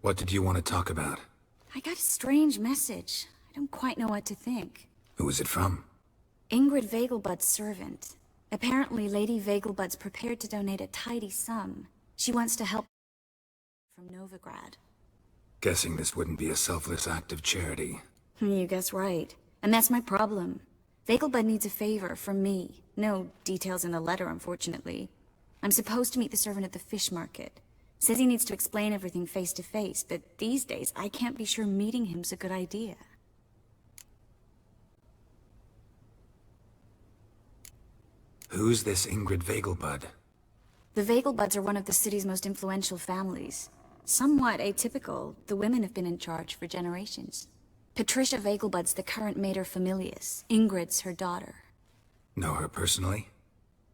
What did you want to talk about? I got a strange message. I don't quite know what to think. Who was it from? Ingrid Vegelbud's servant. Apparently, Lady Vegelbud's prepared to donate a tidy sum. She wants to help from Novigrad. Guessing this wouldn't be a selfless act of charity. You guess right. And that's my problem. Vegelbud needs a favor from me. No details in the letter, unfortunately. I'm supposed to meet the servant at the fish market. Says he needs to explain everything face to face, but these days I can't be sure meeting him's a good idea. Who's this Ingrid Vegelbud? The Vegelbuds are one of the city's most influential families. Somewhat atypical, the women have been in charge for generations. Patricia Vegelbud's the current mater familias. Ingrid's her daughter. Know her personally?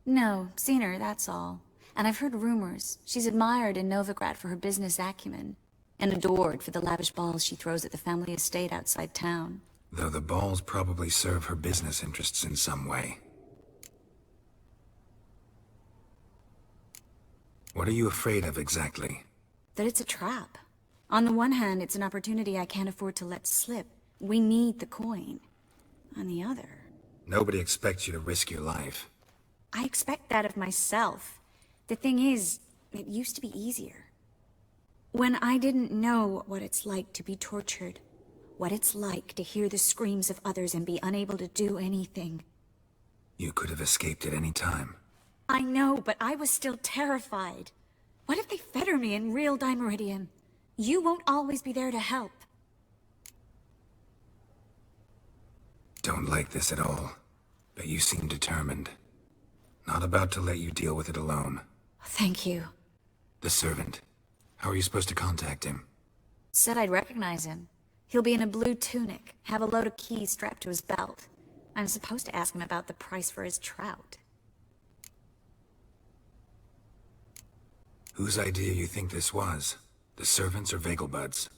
No, seen her, that's all. And I've heard rumors. She's admired in Novigrad for her business acumen, and adored for the lavish balls she throws at the family estate outside town. Though the balls probably serve her business interests in some way. What are you afraid of exactly? That it's a trap. On the one hand, it's an opportunity I can't afford to let slip. We need the coin. On the other... Nobody expects you to risk your life. I expect that of myself. The thing is, it used to be easier. When I didn't know what it's like to be tortured, what it's like to hear the screams of others and be unable to do anything. You could have escaped at any time. I know, but I was still terrified. What if they fetter me in real Dimeridium? You won't always be there to help. Don't like this at all, but you seem determined. Not about to let you deal with it alone. Thank you. The servant. How are you supposed to contact him? Said I'd recognize him. He'll be in a blue tunic, have a load of keys strapped to his belt. I'm supposed to ask him about the price for his trout. Whose idea you think this was? The servants or Vegelbud's?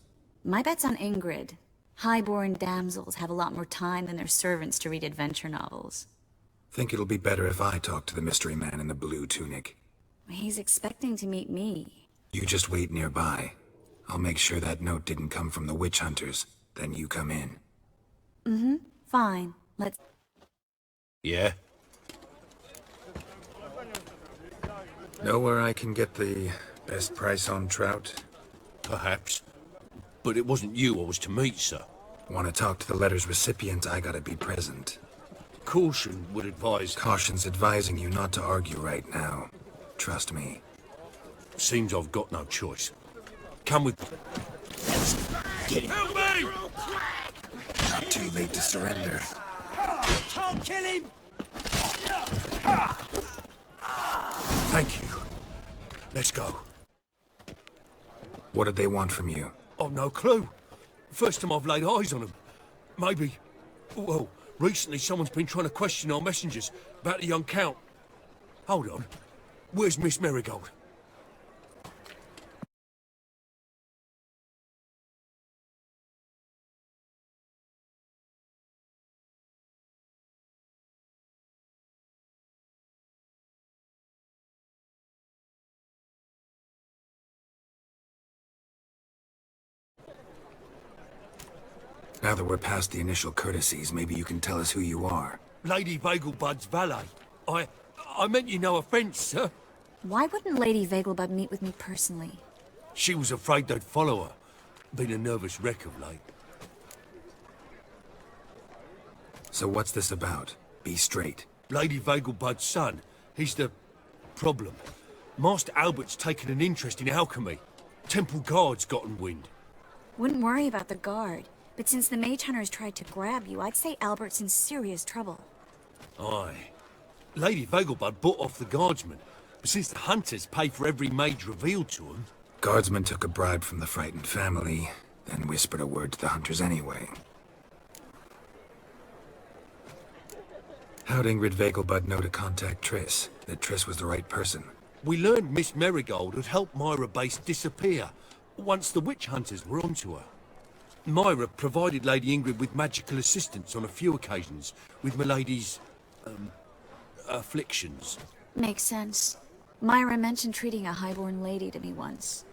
My bet's on Ingrid. Highborn damsels have a lot more time than their servants to read adventure novels. Think it'll be better if I talk to the mystery man in the blue tunic. He's expecting to meet me. You just wait nearby. I'll make sure that note didn't come from the witch hunters. Then you come in. Mm-hmm. Fine. Let's... Yeah? Know where I can get the best price on trout? Perhaps. But it wasn't you I was to meet, sir. Want to talk to the letter's recipient, I gotta be present. Caution would advise... Caution's advising you not to argue right now. Trust me. Seems I've got no choice. Come with... Get him. Help me! Too late to surrender. Can't kill him! Thank you. Let's go. What did they want from you? I've no clue. First time I've laid eyes on them. Maybe... Well, recently someone's been trying to question our messengers about the young Count. Hold on. Where's Miss Merigold? Now that we're past the initial courtesies, maybe you can tell us who you are. Lady Vegelbud's valet. I meant you no offence, sir. Why wouldn't Lady Vegelbud meet with me personally? She was afraid they'd follow her. Been a nervous wreck of late. So what's this about? Be straight. Lady Vegelbud's son. He's the... problem. Master Albert's taken an interest in alchemy. Temple Guard's gotten wind. Wouldn't worry about the guard. But since the mage hunters tried to grab you, I'd say Albert's in serious trouble. Aye. Lady Vegelbud bought off the guardsmen. But since the hunters pay for every mage revealed to them... Guardsmen took a bribe from the frightened family, then whispered a word to the hunters anyway. How'd Ingrid Vegelbud know to contact Triss? That Triss was the right person? We learned Miss Merigold had helped Myra Base disappear once the witch hunters were onto her. Myra provided Lady Ingrid with magical assistance on a few occasions with Milady's... afflictions. Makes sense. Myra mentioned treating a highborn lady to me once.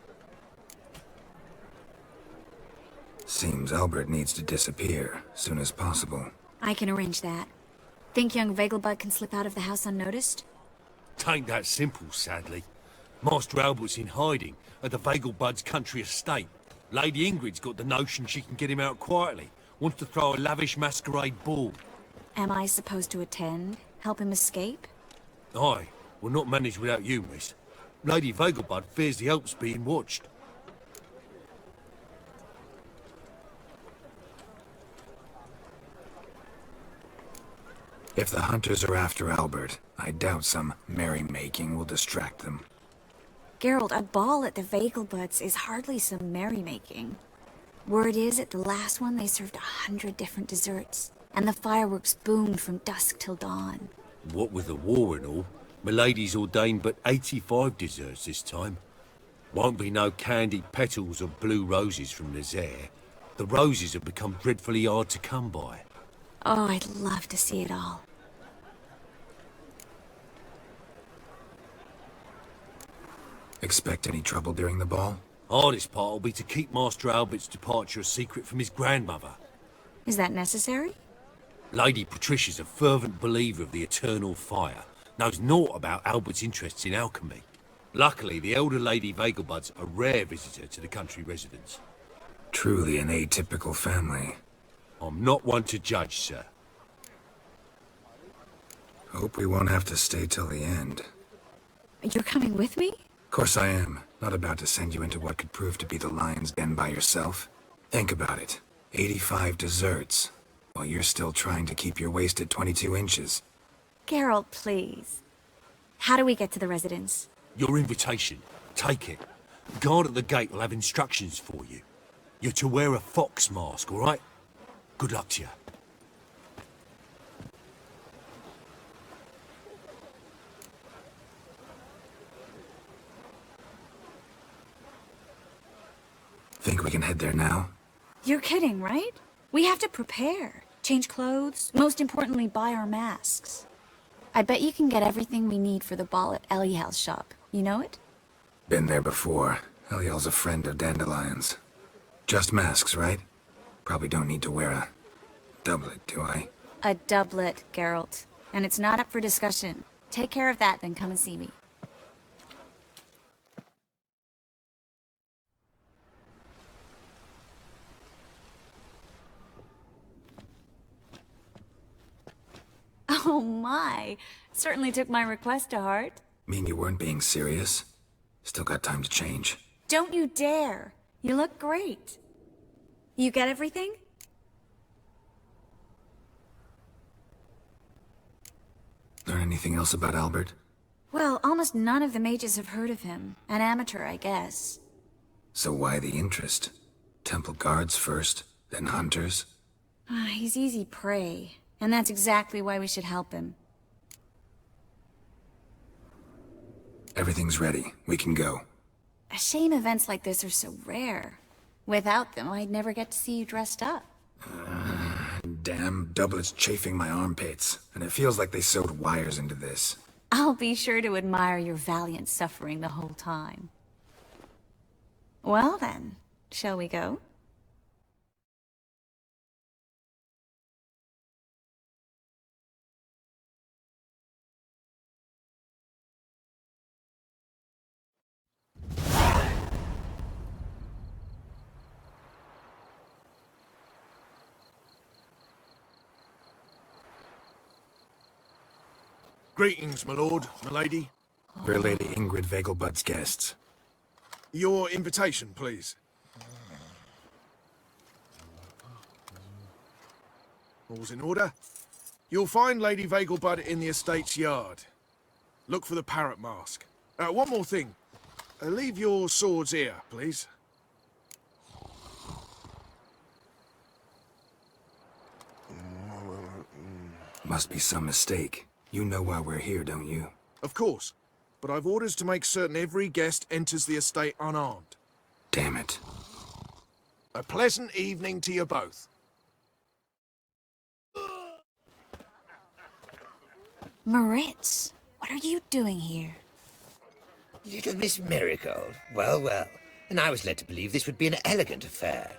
Seems Albert needs to disappear soon as possible. I can arrange that. Think young Vegelbud can slip out of the house unnoticed? Tain't that simple, sadly. Master Albert's in hiding at the Vegelbud's country estate. Lady Ingrid's got the notion she can get him out quietly. Wants to throw a lavish masquerade ball. Am I supposed to attend? Help him escape? Aye, will not manage without you, miss. Lady Vegelbud fears the Alps being watched. If the hunters are after Albert, I doubt some merrymaking will distract them. Geralt, a ball at the Vegelbuds is hardly some merrymaking. Word is, at the last one they served 100 different desserts, and the fireworks boomed from dusk till dawn. What with the war and all, Milady's ordained but 85 desserts this time. Won't be no candied petals or blue roses from Nazaire. The roses have become dreadfully hard to come by. Oh, I'd love to see it all. Expect any trouble during the ball? Hardest part will be to keep Master Albert's departure a secret from his grandmother. Is that necessary? Lady Patricia's a fervent believer of the eternal fire, knows naught about Albert's interests in alchemy. Luckily, the elder Lady Vegelbud's a rare visitor to the country residence. Truly an atypical family. I'm not one to judge, sir. Hope we won't have to stay till the end. You're coming with me? Of course I am. Not about to send you into what could prove to be the lion's den by yourself. Think about it. 85 desserts, while you're still trying to keep your waist at 22 inches. Geralt, please. How do we get to the residence? Your invitation. Take it. The guard at the gate will have instructions for you. You're to wear a fox mask, all right? Good luck to you. Think we can head there now? You're kidding, right? We have to prepare. Change clothes. Most importantly, buy our masks. I bet you can get everything we need for the ball at Eliel's shop. You know it? Been there before. Eliel's a friend of Dandelion's. Just masks, right? Probably don't need to wear a doublet, do I? A doublet, Geralt. And it's not up for discussion. Take care of that, then come and see me. Oh my! Certainly took my request to heart. Mean you weren't being serious? Still got time to change. Don't you dare! You look great. You get everything? Learn anything else about Albert? Well, almost none of the mages have heard of him. An amateur, I guess. So why the interest? Temple guards first, then hunters? He's easy prey, and that's exactly why we should help him. Everything's ready. We can go. A shame events like this are so rare. Without them, I'd never get to see you dressed up. Damn doublet's chafing my armpits, and it feels like they sewed wires into this. I'll be sure to admire your valiant suffering the whole time. Well then, shall we go? Greetings, my lord, my lady. We're Lady Ingrid Vegelbud's guests. Your invitation, please. All's in order. You'll find Lady Vegelbud in the estate's yard. Look for the parrot mask. One more thing. Leave your swords here, please. Must be some mistake. You know why we're here, don't you? Of course. But I've orders to make certain every guest enters the estate unarmed. Damn it. A pleasant evening to you both. Moritz, what are you doing here? Little Miss Marigold. Well, well. And I was led to believe this would be an elegant affair.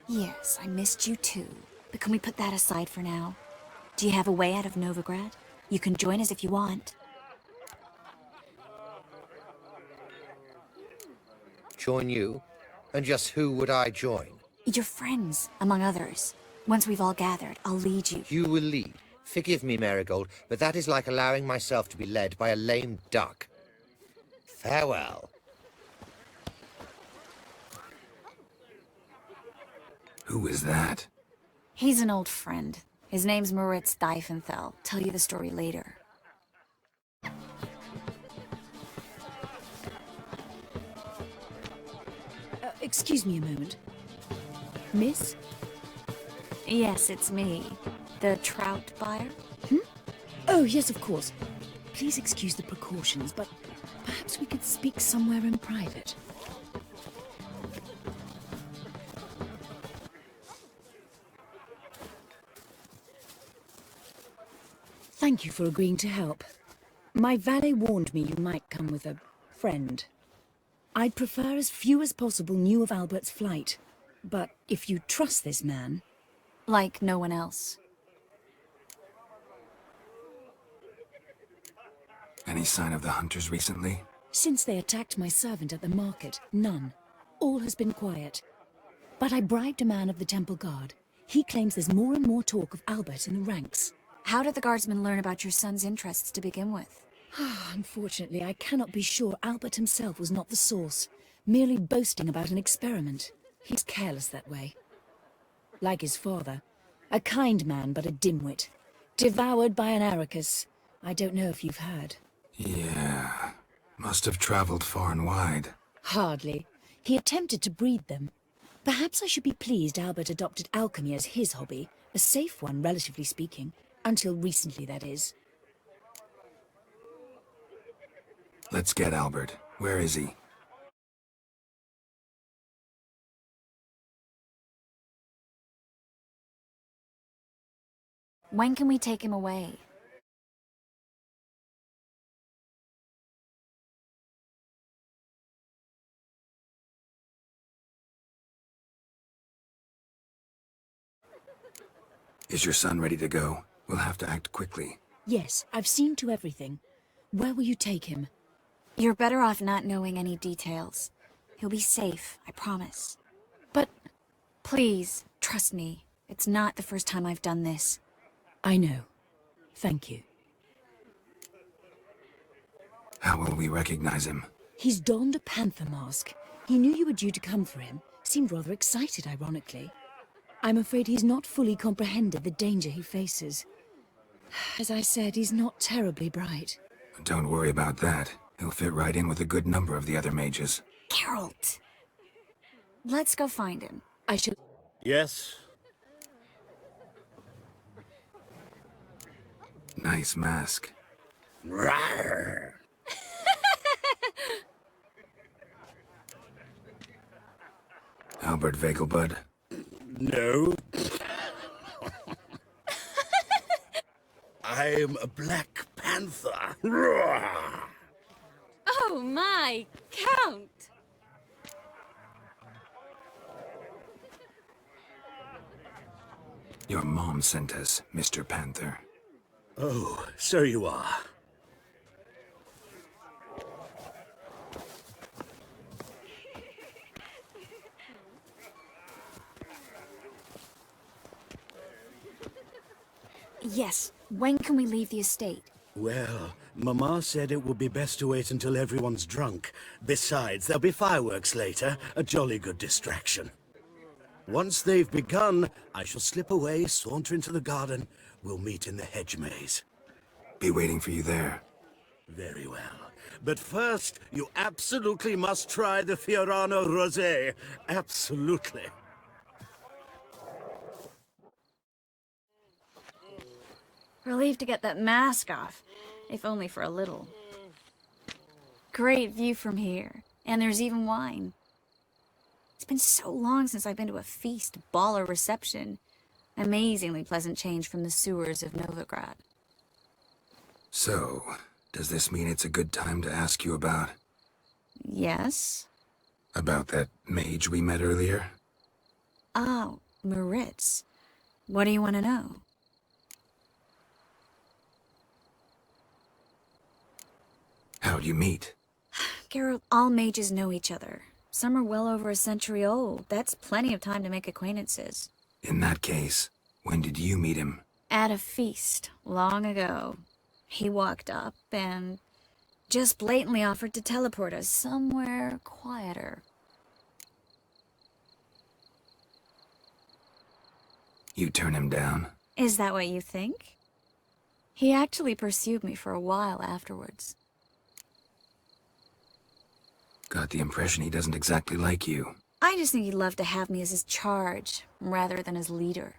Yes, I missed you too. But can we put that aside for now? Do you have a way out of Novigrad? You can join us if you want. Join you? And just who would I join? Your friends, among others. Once we've all gathered, I'll lead you. You will lead. Forgive me, Marigold, but that is like allowing myself to be led by a lame duck. Farewell. Who is that? He's an old friend. His name's Moritz Diefenthal. Tell you the story later. Excuse me a moment. Miss? Yes, it's me. The trout buyer? Oh, yes, of course. Please excuse the precautions, but perhaps we could speak somewhere in private. Thank you for agreeing to help. My valet warned me you might come with a friend. I'd prefer as few as possible knew of Albert's flight. But if you trust this man... Like no one else. Any sign of the hunters recently? Since they attacked my servant at the market, none. All has been quiet. But I bribed a man of the Temple Guard. He claims there's more and more talk of Albert in the ranks. How did the guardsmen learn about your son's interests to begin with? Unfortunately, I cannot be sure Albert himself was not the source, merely boasting about an experiment. He's careless that way. Like his father. A kind man, but a dimwit. Devoured by an Arrakis. I don't know if you've heard. Yeah. Must have traveled far and wide. Hardly. He attempted to breed them. Perhaps I should be pleased Albert adopted alchemy as his hobby. A safe one, relatively speaking. Until recently, that is. Let's get Albert. Where is he? When can we take him away? Is your son ready to go? We'll have to act quickly. Yes, I've seen to everything. Where will you take him? You're better off not knowing any details. He'll be safe, I promise. But... Please, trust me. It's not the first time I've done this. I know. Thank you. How will we recognize him? He's donned a panther mask. He knew you were due to come for him. Seemed rather excited, ironically. I'm afraid he's not fully comprehended the danger he faces. As I said, he's not terribly bright. Don't worry about that. He'll fit right in with a good number of the other mages. Geralt! Let's go find him. I should... Yes? Nice mask. Rawr. Albert Vegelbud. No. I'm a Black Panther. Rawr. Oh my, Count! Your mom sent us, Mr. Panther. Oh, so you are. Yes, when can we leave the estate? Well, Mama said it would be best to wait until everyone's drunk. Besides, there'll be fireworks later, a jolly good distraction. Once they've begun, I shall slip away, saunter into the garden. We'll meet in the hedge maze. Be waiting for you there. Very well. But first, you absolutely must try the Fiorano Rosé. Absolutely. Relieved to get that mask off, if only for a little. Great view from here, and there's even wine. It's been so long since I've been to a feast, ball, or reception. Amazingly pleasant change from the sewers of Novigrad. So, does this mean it's a good time to ask you about... Yes? About that mage we met earlier? Oh, Maritz. What do you want to know? How'd you meet? Geralt, all mages know each other. Some are well over a century old. That's plenty of time to make acquaintances. In that case, when did you meet him? At a feast, long ago. He walked up and just blatantly offered to teleport us somewhere quieter. You turn him down? Is that what you think? He actually pursued me for a while afterwards. Got the impression he doesn't exactly like you. I just think he'd love to have me as his charge, rather than his leader.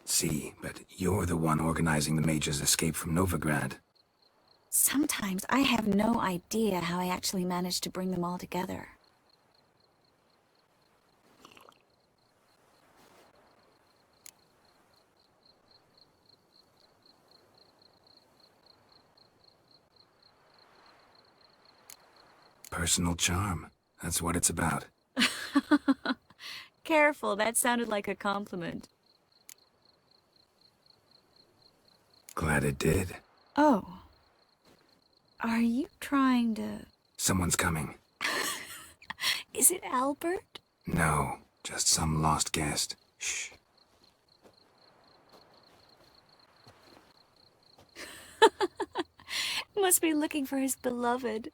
See, but you're the one organizing the mage's escape from Novigrad. Sometimes I have no idea how I actually managed to bring them all together. Personal charm. That's what it's about. Careful, that sounded like a compliment. Glad it did. Oh. Are you trying to... Someone's coming. Is it Albert? No, just some lost guest. Shh. Must be looking for his beloved.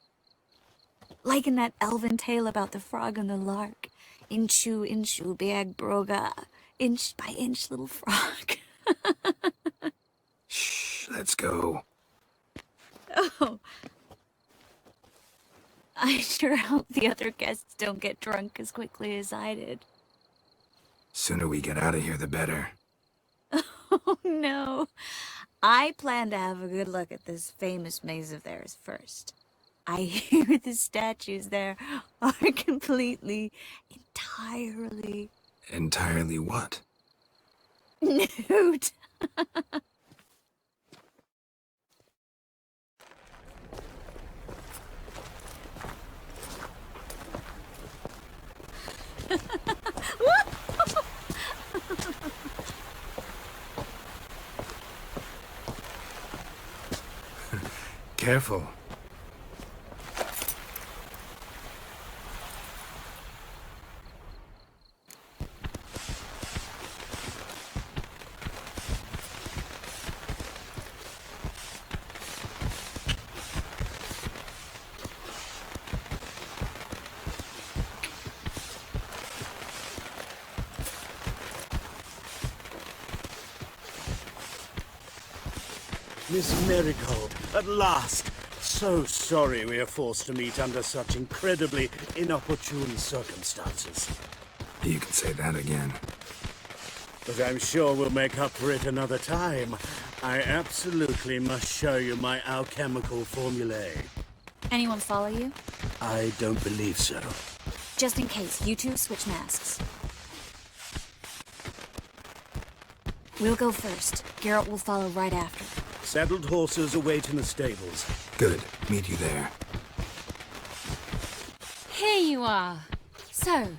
Like in that elven tale about the frog and the lark. Inchu, inchu, beag broga. Inch by inch, little frog. Shh, let's go. Oh. I sure hope the other guests don't get drunk as quickly as I did. Sooner we get out of here, the better. Oh, no. I plan to have a good look at this famous maze of theirs first. I hear the statues there are completely, entirely... Entirely what? nude. Careful. Miss Marigold, at last! So sorry we are forced to meet under such incredibly inopportune circumstances. You can say that again. But I'm sure we'll make up for it another time. I absolutely must show you my alchemical formulae. Anyone follow you? I don't believe so. Just in case, you two switch masks. We'll go first. Geralt will follow right after. Saddled horses await in the stables. Good. Meet you there. Here you are. So,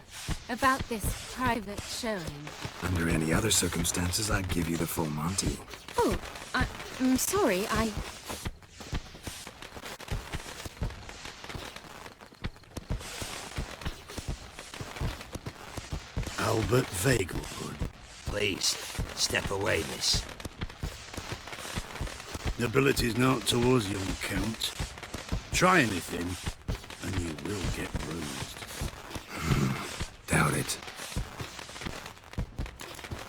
about this private showing. Under any other circumstances, I'd give you the full Monty. Oh, I'm sorry, Albert Vegelbud. Please, step away, miss. Nobility's not towards young Count. Try anything, and you will get bruised. Doubt it.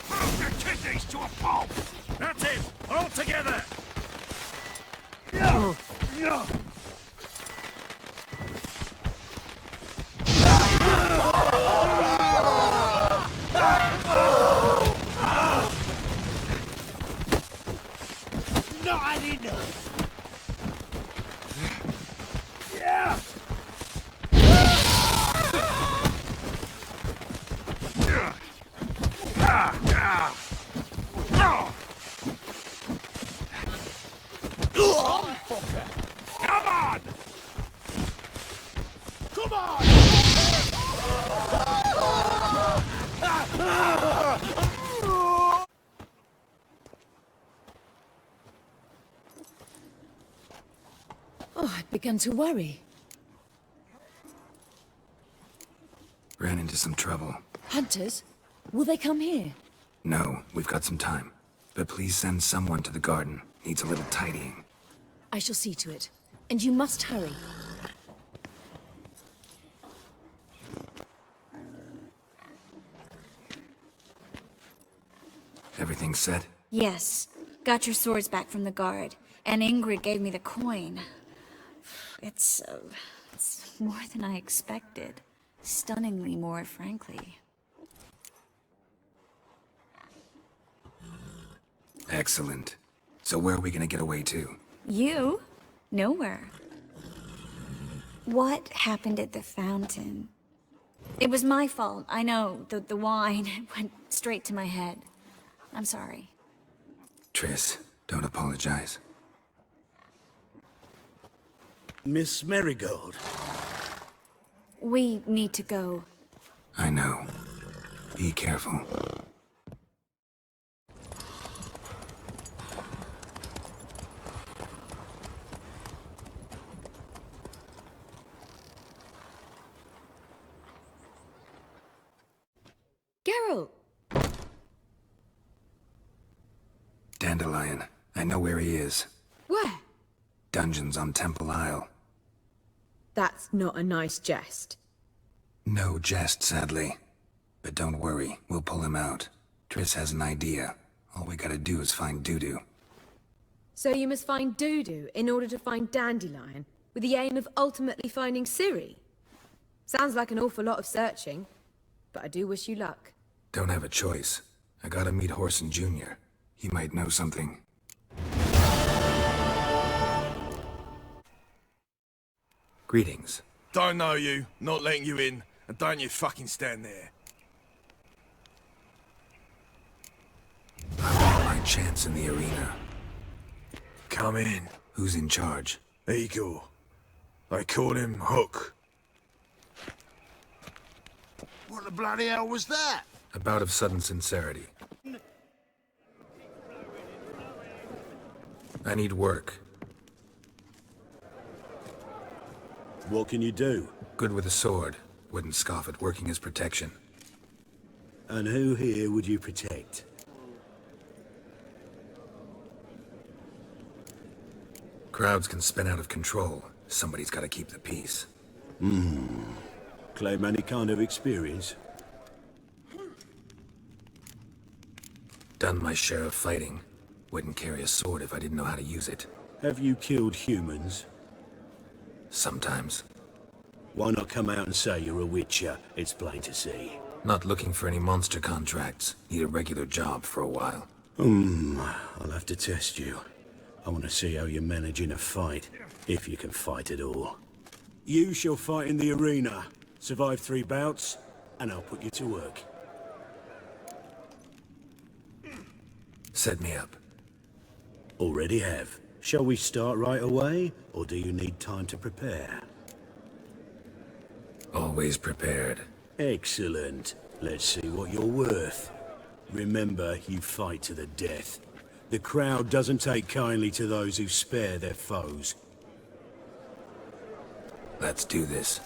Move your kidneys to a pulp! That's it! All together! Not enough! Come on! Come on! begun to worry. Ran into some trouble. Hunters? Will they come here? No, we've got some time. But please send someone to the garden. Needs a little tidying. I shall see to it. And you must hurry. Everything set? Yes. Got your swords back from the guard. And Ingrid gave me the coin. It's more than I expected. Stunningly more, frankly. Excellent. So where are we gonna get away to? You? Nowhere. What happened at the fountain? It was my fault. I know. The wine went straight to my head. I'm sorry. Triss, don't apologize. Miss Marigold. We need to go. I know. Be careful. Geralt! Dandelion. I know where he is. Where? Dungeons on Temple Isle. That's not a nice jest. No jest, sadly. But don't worry, we'll pull him out. Triss has an idea. All we gotta do is find Dudu. So you must find Dudu in order to find Dandelion, with the aim of ultimately finding Ciri? Sounds like an awful lot of searching, but I do wish you luck. Don't have a choice. I gotta meet Horson Jr. He might know something. Greetings. Don't know you, not letting you in, and don't you fucking stand there. I want my chance in the arena. Come in. Who's in charge? Igor. They call him Hook. What the bloody hell was that? A bout of sudden sincerity. I need work. What can you do? Good with a sword. Wouldn't scoff at working as protection. And who here would you protect? Crowds can spin out of control. Somebody's gotta keep the peace. Claim any kind of experience? Done my share of fighting. Wouldn't carry a sword if I didn't know how to use it. Have you killed humans? Sometimes. Why not come out and say you're a witcher? It's plain to see. Not looking for any monster contracts. Need a regular job for a while. I'll have to test you. I want to see how you manage in a fight, if you can fight at all. You shall fight in the arena. Survive 3 bouts, and I'll put you to work. Set me up. Already have. Shall we start right away, or do you need time to prepare? Always prepared. Excellent. Let's see what you're worth. Remember, you fight to the death. The crowd doesn't take kindly to those who spare their foes. Let's do this.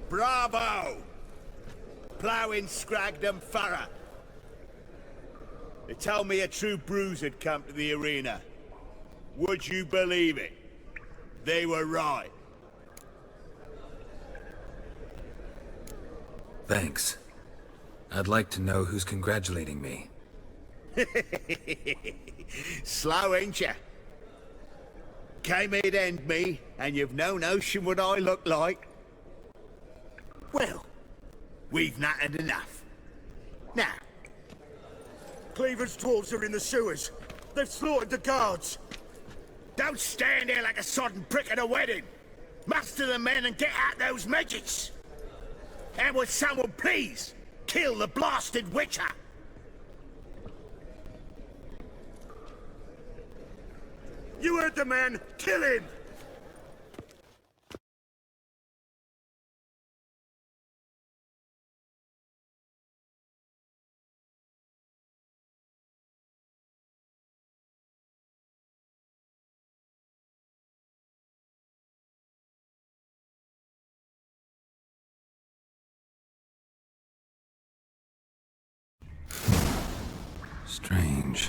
Bravo! Ploughing Scragdom Thorough. They told me a true bruise had come to the arena. Would you believe it? They were right. Thanks. I'd like to know who's congratulating me. Slow, ain't ya? Came here to end me, and you've no notion what I look like. Well, we've nattered enough. Now, Cleaver's dwarves are in the sewers. They've slaughtered the guards. don't stand there like a sodden prick at a wedding. Muster the men and get out those midgets. And would someone please kill the blasted witcher? You heard the man. Kill him! Strange.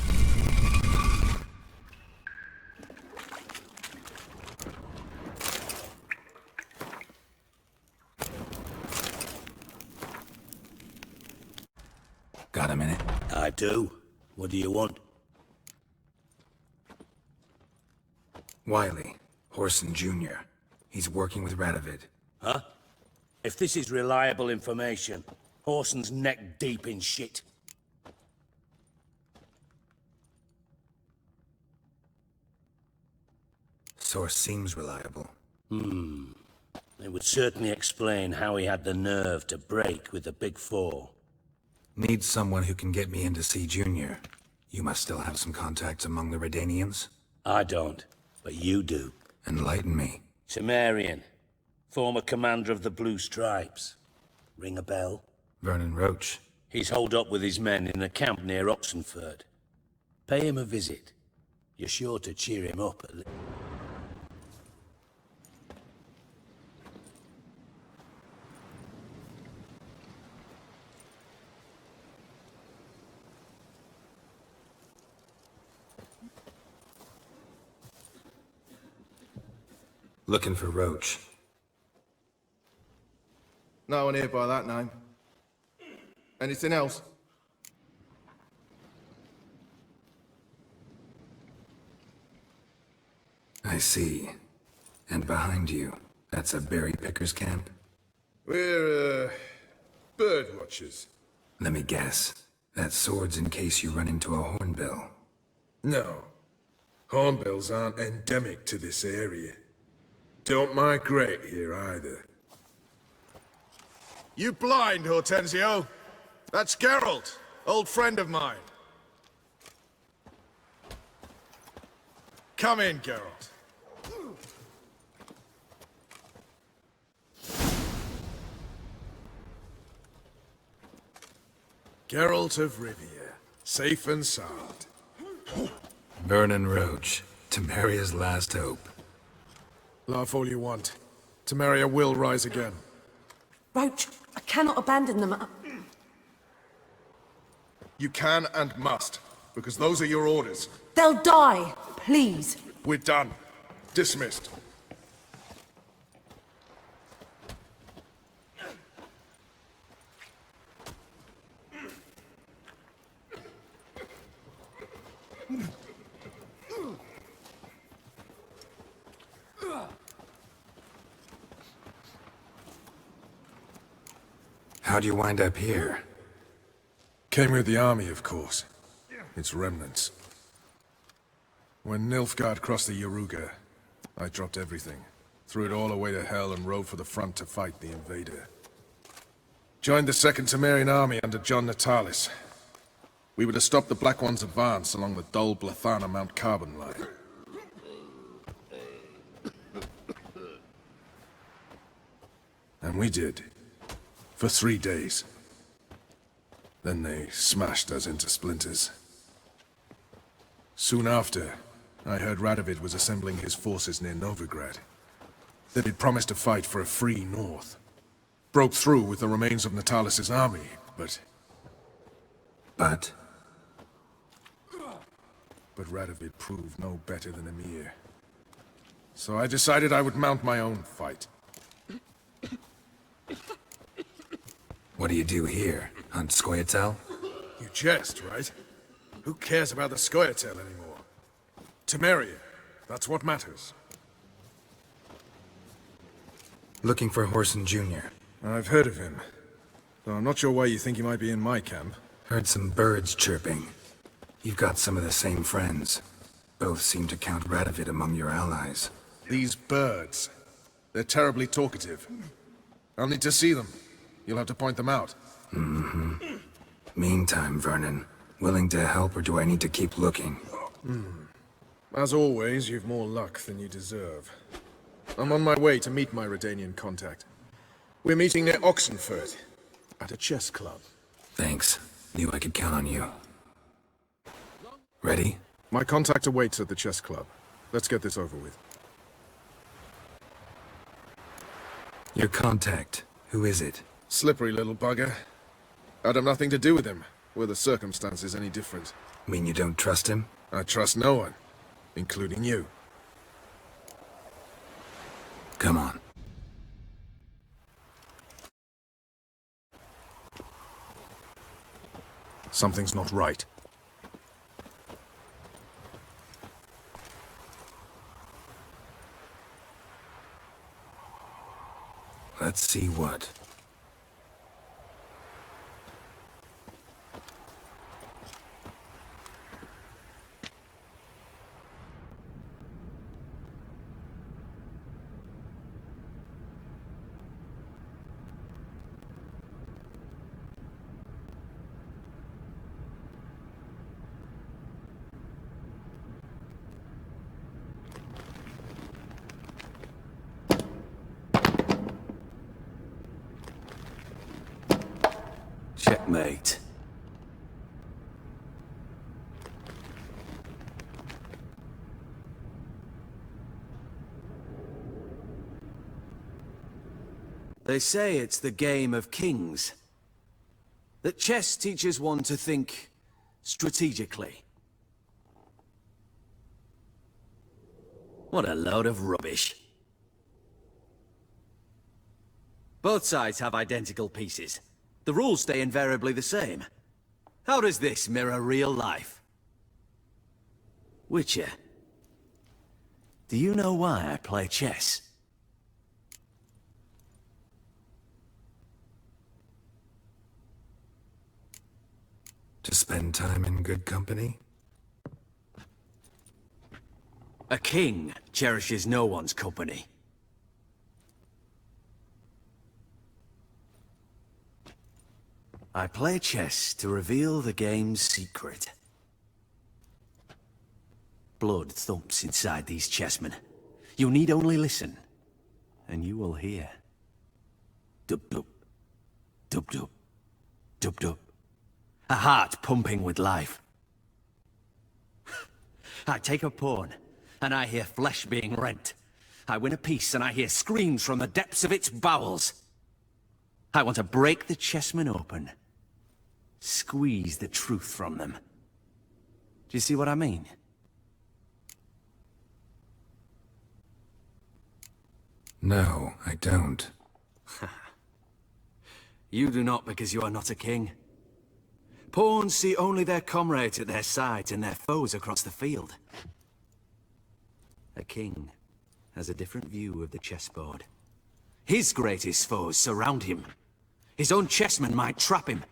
Got a minute? I do. What do you want? Wiley, Horson Jr. He's working with Radovid. Huh? If this is reliable information, Horson's neck deep in shit. Source seems reliable. It would certainly explain how he had the nerve to break with the Big Four. Need someone who can get me in to see Junior. You must still have some contacts among the Redanians? I don't, but you do. Enlighten me. Cimmerian, former commander of the Blue Stripes. Ring a bell? Vernon Roach. He's holed up with his men in a camp near Oxenford. Pay him a visit. You're sure to cheer him up at least. Looking for Roach. No one here by that name. Anything else? I see. And behind you, that's a berry picker's camp? We're, bird watchers. Let me guess. That's swords in case you run into a hornbill. No. Hornbills aren't endemic to this area. Don't migrate here either. You blind, Hortensio? That's Geralt, old friend of mine. Come in, Geralt. Geralt of Rivia, safe and sound. Vernon Roach, Temeria's last hope. Laugh all you want. Temeria will rise again. Roach, I cannot abandon them. You can and must, because those are your orders. They'll die, please. We're done. Dismissed. How'd you wind up here? Came with the army, of course. Its remnants. When Nilfgaard crossed the Yaruga, I dropped everything, threw it all away to hell and rode for the front to fight the invader. Joined the Second Temerian army under John Natalis. We were to stop the Black One's advance along the Dol Blathana Mount Carbon line. And we did. For 3 days. Then they smashed us into splinters. Soon after, I heard Radovid was assembling his forces near Novigrad. That he'd promised to fight for a free North. Broke through with the remains of Natalis' army, but... But? But Radovid proved no better than Emir. So I decided I would mount my own fight. What do you do here? Hunt Scoia'tael? You jest, right? Who cares about the Scoia'tael anymore? Temeria, that's what matters. Looking for Whoreson Jr. I've heard of him. Though I'm not sure why you think he might be in my camp. Heard some birds chirping. You've got some of the same friends. Both seem to count Radovid among your allies. These birds. They're terribly talkative. I'll need to see them. You'll have to point them out. Mm-hmm. Meantime, Vernon, willing to help or do I need to keep looking? As always, you've more luck than you deserve. I'm on my way to meet my Redanian contact. We're meeting near Oxenford, at a chess club. Thanks. Knew I could count on you. Ready? My contact awaits at the chess club. Let's get this over with. Your contact. Who is it? Slippery little bugger. I'd have nothing to do with him, were the circumstances any different. Mean you don't trust him? I trust no one, including you. Come on. Something's not right. Let's see what. Checkmate. They say it's the game of kings. That chess teaches one to think strategically. What a load of rubbish. Both sides have identical pieces. The rules stay invariably the same. How does this mirror real life? Witcher, do you know why I play chess? To spend time in good company? A king cherishes no one's company. I play chess to reveal the game's secret. Blood thumps inside these chessmen. You need only listen, and you will hear. Dub-dub, dub-dub, dub-dub. A heart pumping with life. I take a pawn, and I hear flesh being rent. I win a piece, and I hear screams from the depths of its bowels. I want to break the chessmen open. Squeeze the truth from them. Do you see what I mean? No, I don't. You do not because you are not a king. Pawns see only their comrades at their sides and their foes across the field. A king has a different view of the chessboard. His greatest foes surround him. His own chessmen might trap him.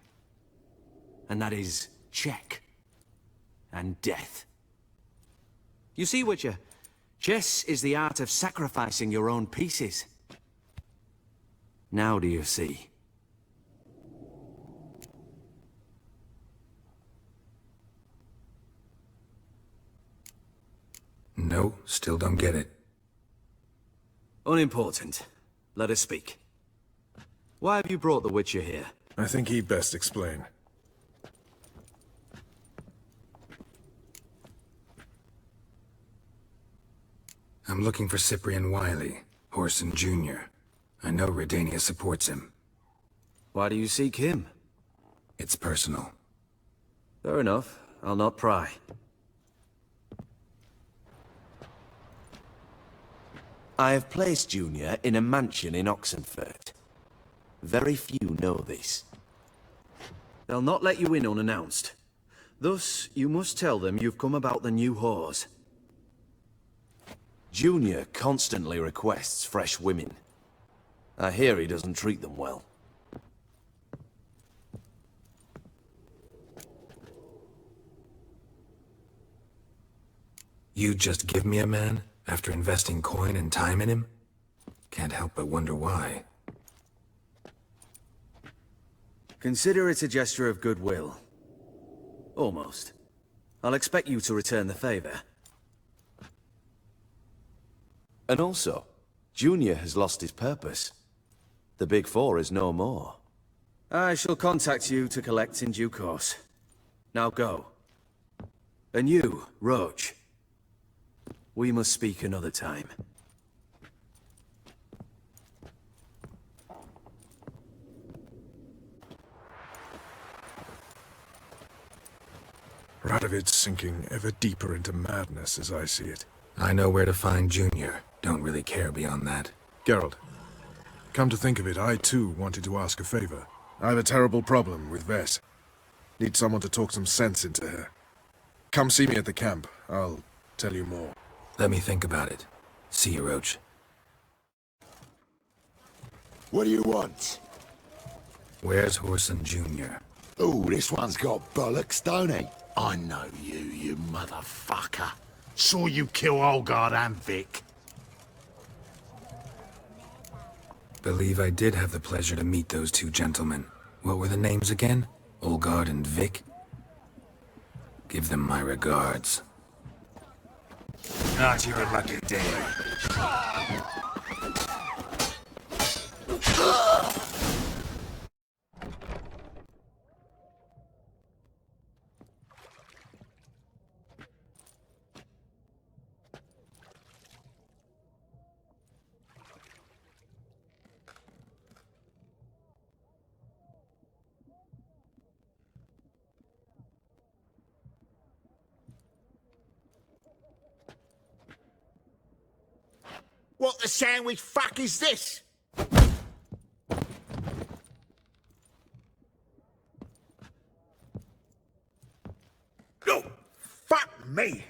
And that is check and death. You see, Witcher, chess is the art of sacrificing your own pieces. Now do you see? No, still don't get it. Unimportant. Let us speak. Why have you brought the Witcher here? I think he'd best explain. I'm looking for Cyprian Wiley, Whoreson Jr. I know Redania supports him. Why do you seek him? It's personal. Fair enough. I'll not pry. I have placed Junior in a mansion in Oxenfurt. Very few know this. They'll not let you in unannounced. Thus, you must tell them you've come about the new whores. Junior constantly requests fresh women. I hear he doesn't treat them well. You just give me a man after investing coin and time in him? Can't help but wonder why. Consider it a gesture of goodwill. Almost. I'll expect you to return the favor. And also, Junior has lost his purpose. The Big Four is no more. I shall contact you to collect in due course. Now go. And you, Roach. We must speak another time. Radovid's sinking ever deeper into madness as I see it. I know where to find Junior. Don't really care beyond that. Geralt, come to think of it, I too wanted to ask a favor. I have a terrible problem with Vess. Need someone to talk some sense into her. Come see me at the camp. I'll tell you more. Let me think about it. See you, Roach. What do you want? Where's Whoreson Jr.? Oh, this one's got bollocks, don't he? I know you, you motherfucker. Saw you kill Olgard and Vic. Believe I did have the pleasure to meet those two gentlemen. What were the names again? Olgard and Vic? Give them my regards. Not your lucky day. What the sandwich fuck is this? No! Fuck me!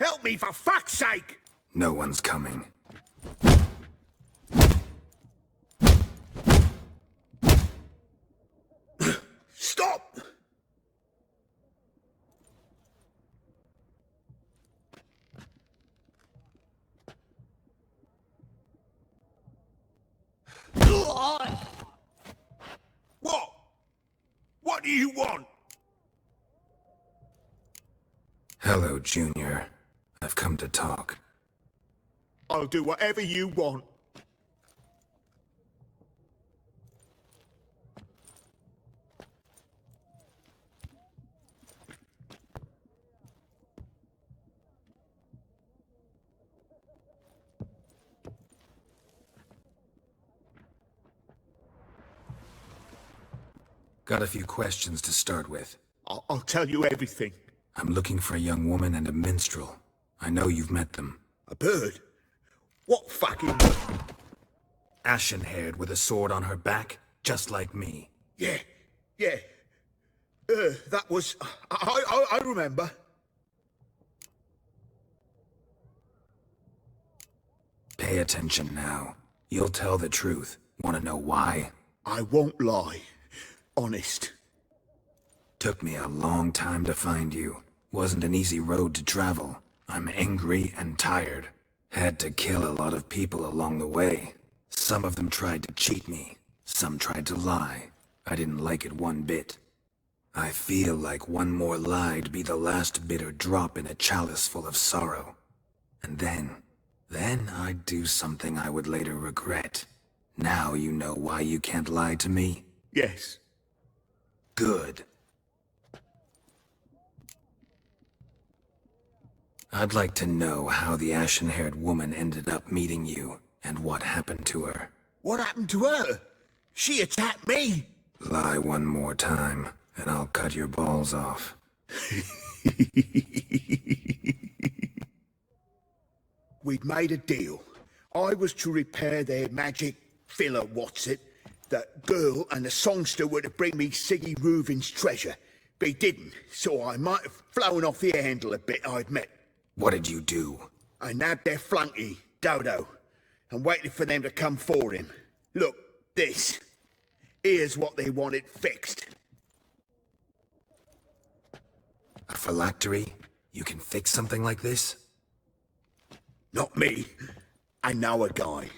Help me, for fuck's sake! No one's coming. Stop! What? What do you want? Hello, Junior. I've come to talk. I'll do whatever you want. Got a few questions to start with. I'll tell you everything. I'm looking for a young woman and a minstrel. I know you've met them. A bird? What fucking... Ashen-haired with a sword on her back, just like me. Yeah. That was... I remember. Pay attention now. You'll tell the truth. Want to know why? I won't lie. Honest. Took me a long time to find you. Wasn't an easy road to travel. I'm angry and tired. Had to kill a lot of people along the way. Some of them tried to cheat me. Some tried to lie. I didn't like it one bit. I feel like one more lie'd be the last bitter drop in a chalice full of sorrow. And then I'd do something I would later regret. Now you know why you can't lie to me? Yes. Good. I'd like to know how the ashen-haired woman ended up meeting you, and what happened to her. What happened to her? She attacked me! Lie one more time, and I'll cut your balls off. We'd made a deal. I was to repair their magic filler, The girl and the songster were to bring me Siggy Reuven's treasure. They didn't, so I might have flown off the handle a bit, I admit. What did you do? I nabbed their flunky, Dodo, and waited for them to come for him. Look, this. Here's what they wanted fixed. A phylactery? You can fix something like this? Not me. I know a guy.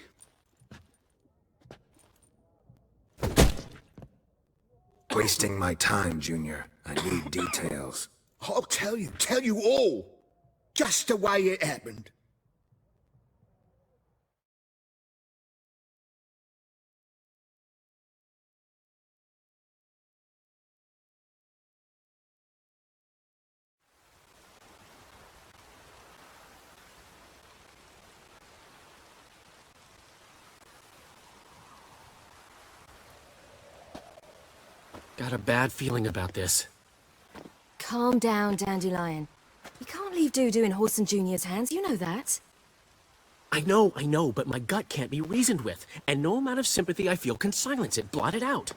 Wasting my time, Junior. I need details. I'll tell you all. Just the way it happened. Got a bad feeling about this. Calm down, Dandelion. You can't leave Dudu in Horson Jr.'s hands, you know that. I know, but my gut can't be reasoned with, and no amount of sympathy I feel can silence it, blot it out.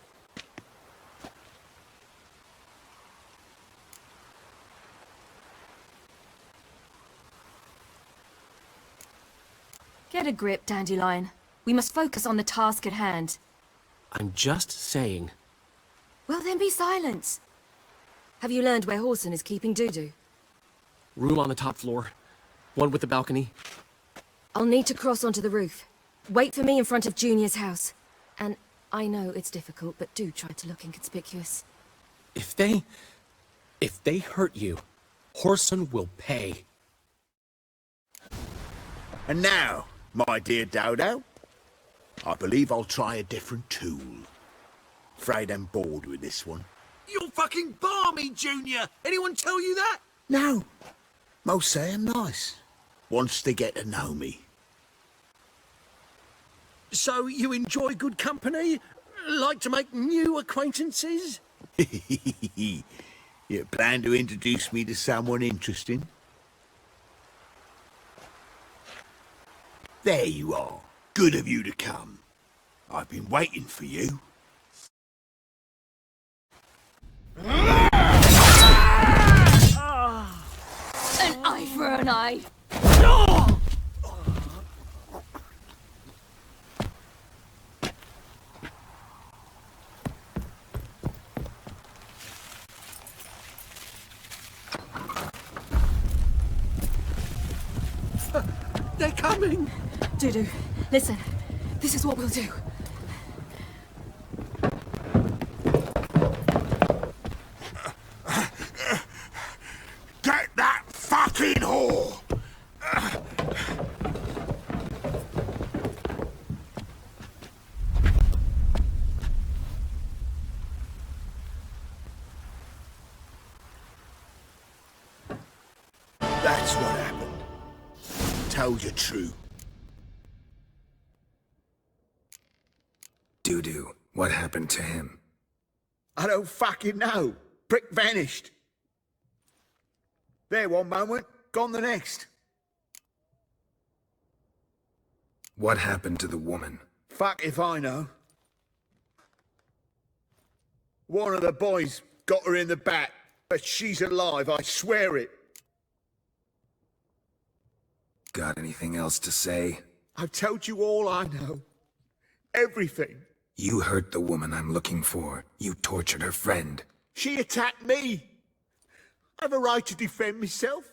Get a grip, Dandelion. We must focus on the task at hand. I'm just saying. Well then be silent. Have you learned where Horson is keeping Dudu? Room on the top floor. One with the balcony. I'll need to cross onto the roof. Wait for me in front of Junior's house. And I know it's difficult, but do try to look inconspicuous. If they hurt you, Horson will pay. And now, my dear Dodo, I believe I'll try a different tool. Afraid I'm bored with this one. You're fucking balmy, Junior! Anyone tell you that? No. Most say I'm nice. Once they get to know me. So you enjoy good company? Like to make new acquaintances? You plan to introduce me to someone interesting? There you are. Good of you to come. I've been waiting for you. An eye for an eye. They're coming! Dudu, listen. This is what we'll do. Get that fucking whore! That's what happened. Told you true. Dudu, what happened to him? I don't fucking know. Prick vanished. There one moment, gone the next. What happened to the woman? Fuck if I know. One of the boys got her in the back, but she's alive, I swear it. Got anything else to say? I've told you all I know. Everything. You hurt the woman I'm looking for. You tortured her friend. She attacked me. I have a right to defend myself.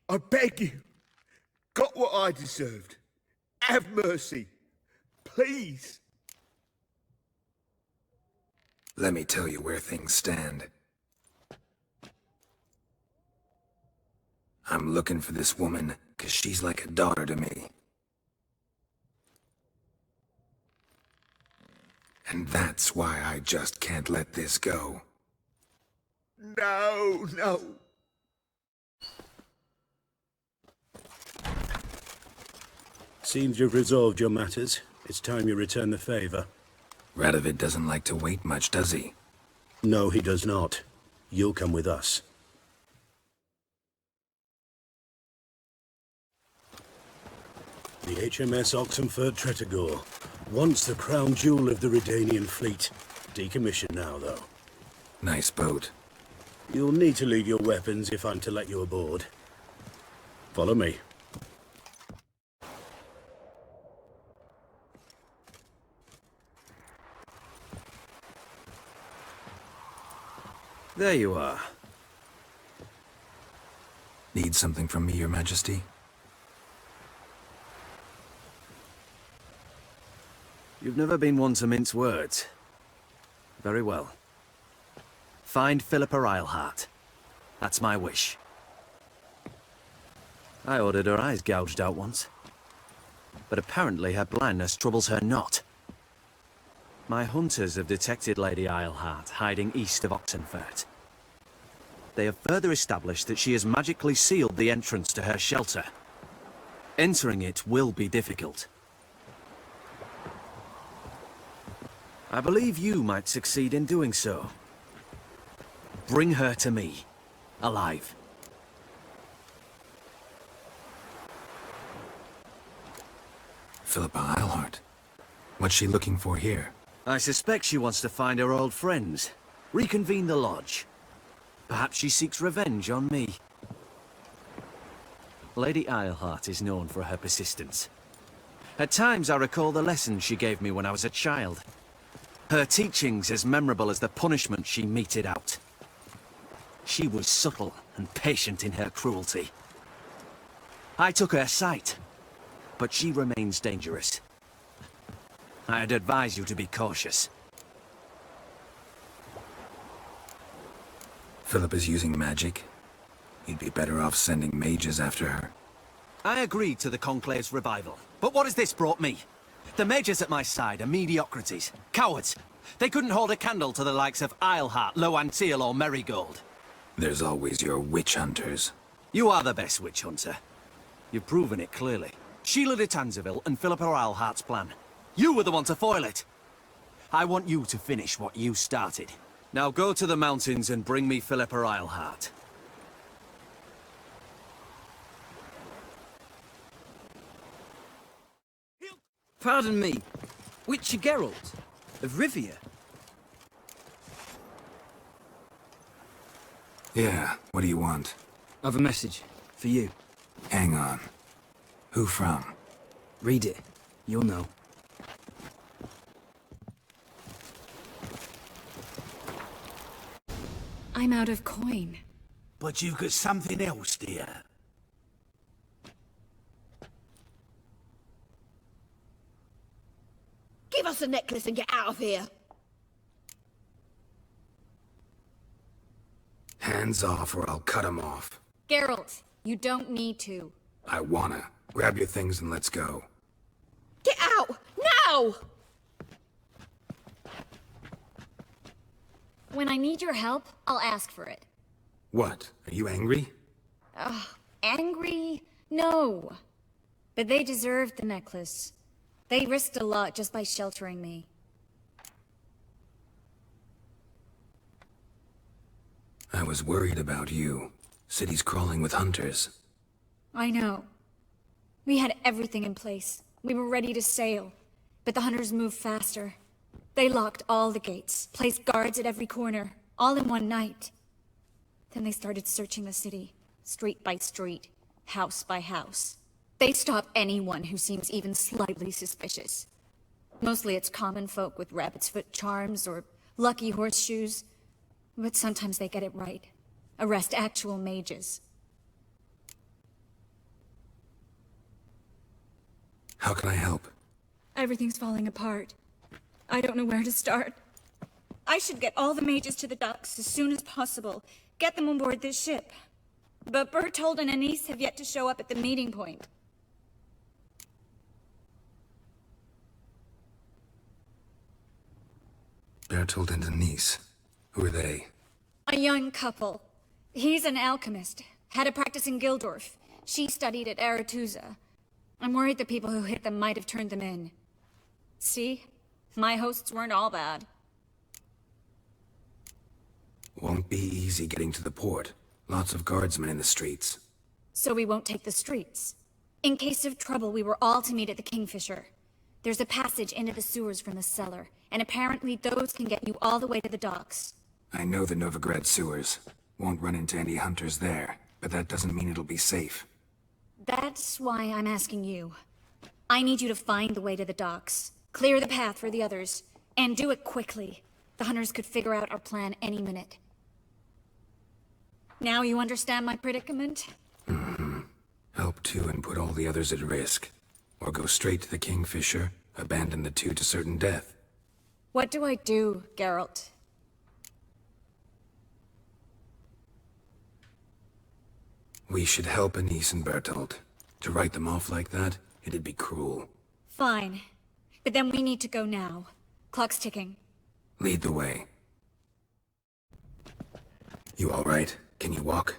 I beg you. Got what I deserved. Have mercy. Please. Let me tell you where things stand. I'm looking for this woman, 'cause she's like a daughter to me. And that's why I just can't let this go. No, no. Seems you've resolved your matters. It's time you return the favor. Radovid doesn't like to wait much, does he? No, he does not. You'll come with us. The HMS Oxenford Tretogor. Once the crown jewel of the Redanian fleet. Decommissioned now, though. Nice boat. You'll need to leave your weapons if I'm to let you aboard. Follow me. There you are. Need something from me, Your Majesty? You've never been one to mince words. Very well. Find Philippa Eilhart. That's my wish. I ordered her eyes gouged out once. But apparently her blindness troubles her not. My hunters have detected Lady Eilhart hiding east of Oxenfurt. They have further established that she has magically sealed the entrance to her shelter. Entering it will be difficult. I believe you might succeed in doing so. Bring her to me, alive. Philippa Eilhart. What's she looking for here? I suspect she wants to find her old friends, reconvene the lodge. Perhaps she seeks revenge on me. Lady Eilhart is known for her persistence. At times I recall the lessons she gave me when I was a child. Her teachings as memorable as the punishment she meted out. She was subtle and patient in her cruelty. I took her sight, but she remains dangerous. I'd advise you to be cautious. Philippa's using magic. You'd be better off sending mages after her. I agreed to the Conclave's revival, but what has this brought me? The mages at my side are mediocrities, cowards. They couldn't hold a candle to the likes of Eilhart, Loantil, or Merigold. There's always your witch hunters. You are the best witch hunter. You've proven it clearly. Sheila de Tanzeville and Philippa Eilhart's plan. You were the one to foil it. I want you to finish what you started. Now go to the mountains and bring me Philippa Eilhart. Pardon me, Witcher Geralt of Rivia. Yeah, what do you want? I've a message for you. Hang on. Who from? Read it. You'll know. I'm out of coin. But you've got something else, dear. Give us the necklace and get out of here. Hands off or I'll cut 'em off. Geralt, you don't need to. I wanna. Grab your things and let's go. Get out! Now! When I need your help, I'll ask for it. What? Are you angry? Ugh, angry? No. But they deserved the necklace. They risked a lot just by sheltering me. I was worried about you. City's crawling with hunters. I know. We had everything in place. We were ready to sail. But the hunters moved faster. They locked all the gates, placed guards at every corner, all in one night. Then they started searching the city, street by street, house by house. They stop anyone who seems even slightly suspicious. Mostly it's common folk with rabbit's foot charms or lucky horseshoes. But sometimes they get it right. Arrest actual mages. How can I help? Everything's falling apart. I don't know where to start. I should get all the mages to the docks as soon as possible. Get them on board this ship. But Berthold and Anise have yet to show up at the meeting point. Bertold and Denise. Who are they? A young couple. He's an alchemist. Had a practice in Gildorf. She studied at Aretusa. I'm worried the people who hit them might have turned them in. See? My hosts weren't all bad. Won't be easy getting to the port. Lots of guardsmen in the streets. So we won't take the streets. In case of trouble, we were all to meet at the Kingfisher. There's a passage into the sewers from the cellar, and apparently those can get you all the way to the docks. I know the Novigrad sewers. Won't run into any hunters there, but that doesn't mean it'll be safe. That's why I'm asking you. I need you to find the way to the docks, clear the path for the others, and do it quickly. The hunters could figure out our plan any minute. Now you understand my predicament? Mm-hmm. Help two and put all the others at risk. Or go straight to the Kingfisher, abandon the two to certain death. What do I do, Geralt? We should help Anise and Bertold. To write them off like that, it'd be cruel. Fine. But then we need to go now. Clock's ticking. Lead the way. You all right? Can you walk?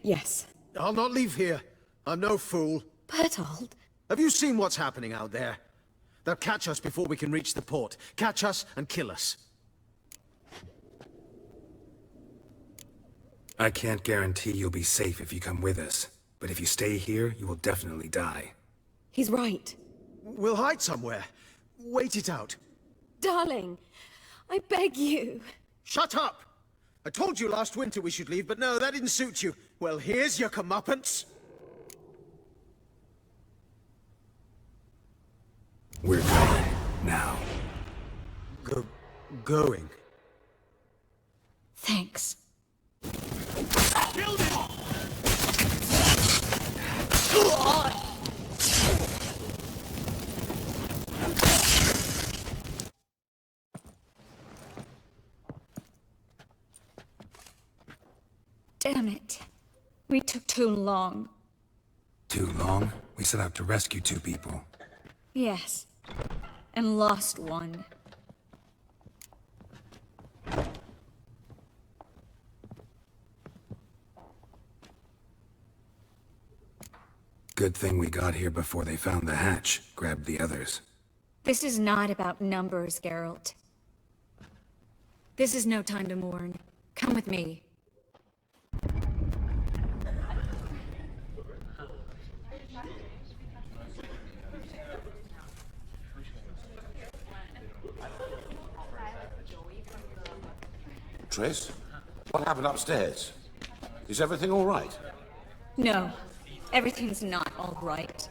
Yes. I'll not leave here. I'm no fool. Bertold? Have you seen what's happening out there? They'll catch us before we can reach the port. Catch us and kill us. I can't guarantee you'll be safe if you come with us. But if you stay here, you will definitely die. He's right. We'll hide somewhere. Wait it out. Darling, I beg you. Shut up! I told you last winter we should leave, but no, that didn't suit you. Well, here's your comeuppance. We're going. Now. Going? Thanks. Damn it. We took too long. Too long? We set out to rescue two people. Yes. And lost one. Good thing we got here before they found the hatch, grabbed the others. This is not about numbers, Geralt. This is no time to mourn. Come with me. Triss, what happened upstairs? Is everything all right? No. Everything's not all right.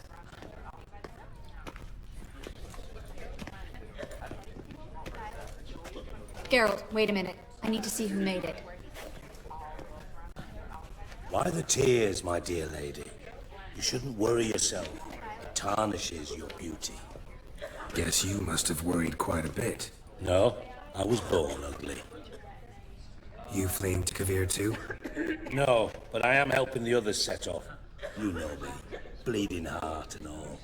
Geralt, wait a minute. I need to see who made it. Why the tears, my dear lady? You shouldn't worry yourself. It tarnishes your beauty. Guess you must have worried quite a bit. No, I was born ugly. You fleeing to Kovir too? No, but I am helping the others set off. You know me. Bleeding heart and all.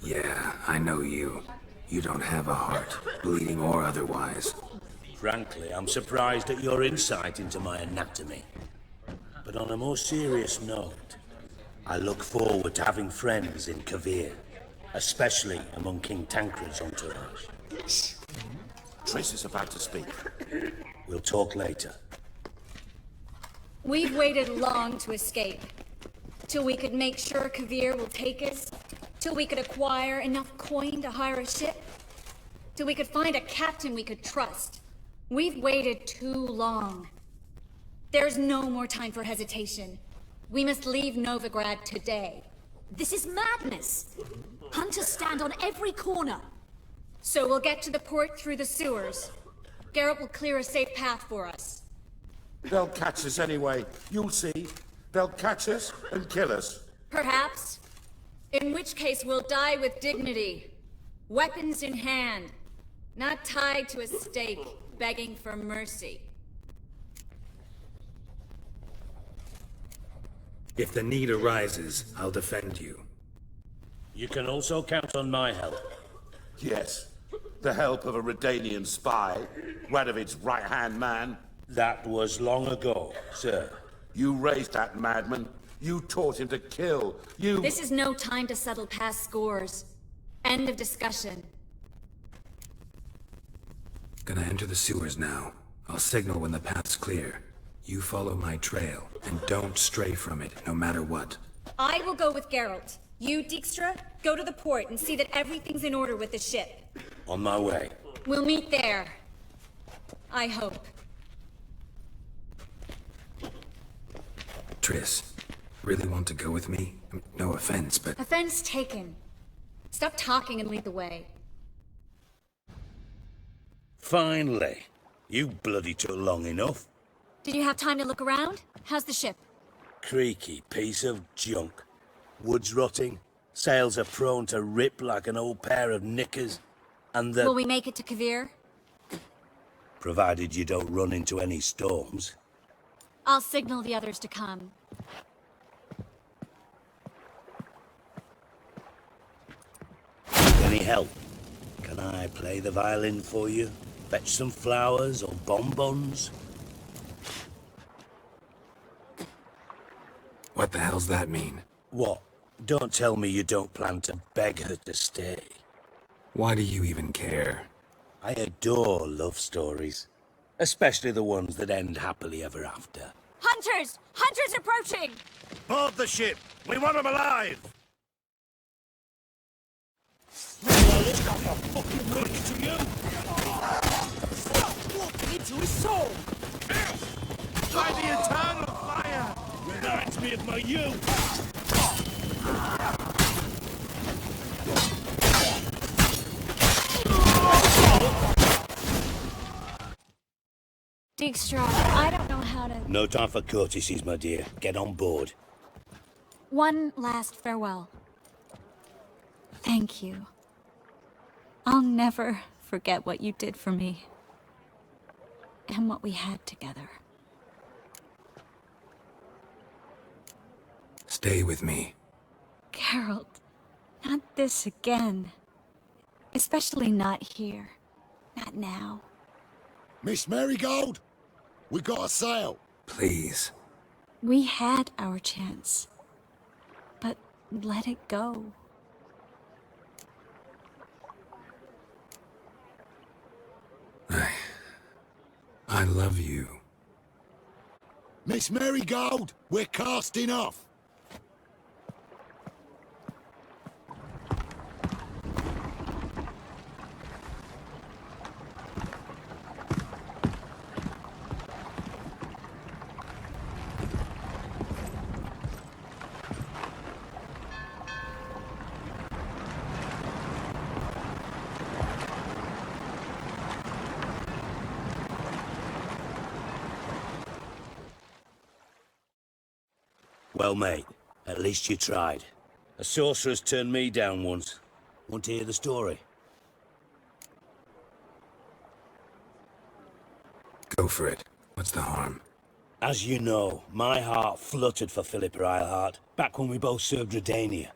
Yeah, I know you. You don't have a heart, bleeding or otherwise. Frankly, I'm surprised at your insight into my anatomy. But on a more serious note, I look forward to having friends in Kovir, especially among King Tancred's entourage. Shh. Triss is about to speak. We'll talk later. We've waited long to escape. Till we could make sure Kovir will take us. Till we could acquire enough coin to hire a ship. Till we could find a captain we could trust. We've waited too long. There's no more time for hesitation. We must leave Novigrad today. This is madness! Hunters stand on every corner. So we'll get to the port through the sewers. Geralt will clear a safe path for us. They'll catch us anyway. You'll see. They'll catch us and kill us. Perhaps. In which case we'll die with dignity. Weapons in hand. Not tied to a stake, begging for mercy. If the need arises, I'll defend you. You can also count on my help. Yes. The help of a Redanian spy, Radovic's right-hand man. That was long ago, sir. You raised that madman. You taught him to kill. You... This is no time to settle past scores. End of discussion. Gonna enter the sewers now. I'll signal when the path's clear. You follow my trail, and don't stray from it, no matter what. I will go with Geralt. You, Dijkstra, go to the port and see that everything's in order with the ship. On my way. We'll meet there. I hope. Triss, really want to go with me? No offense, but... Offense taken. Stop talking and lead the way. Finally. You bloody took long enough. Did you have time to look around? How's the ship? Creaky piece of junk. Wood's rotting. Sails are prone to rip like an old pair of knickers. And the... Will we make it to Kavir? Provided you don't run into any storms. I'll signal the others to come. Any help? Can I play the violin for you? Fetch some flowers or bonbons? What the hell's that mean? What? Don't tell me you don't plan to beg her to stay. Why do you even care? I adore love stories. Especially the ones that end happily ever after. Hunters! Hunters approaching! Board the ship! We want them alive! Into his soul! By the eternal fire! Reminds me of my youth! Dijkstra, I don't know how to... No time for courtesies, my dear. Get on board. One last farewell. Thank you. I'll never forget what you did for me. And what we had together. Stay with me. Geralt, not this again. Especially not here. Not now. Miss Marigold, we got a sail. Please. We had our chance. But let it go. I love you. Miss Marigold, we're casting off. Well, mate, at least you tried. A sorcerer's turned me down once. Want to hear the story? Go for it. What's the harm? As you know, my heart fluttered for Philippa Eilhart, back when we both served Redania.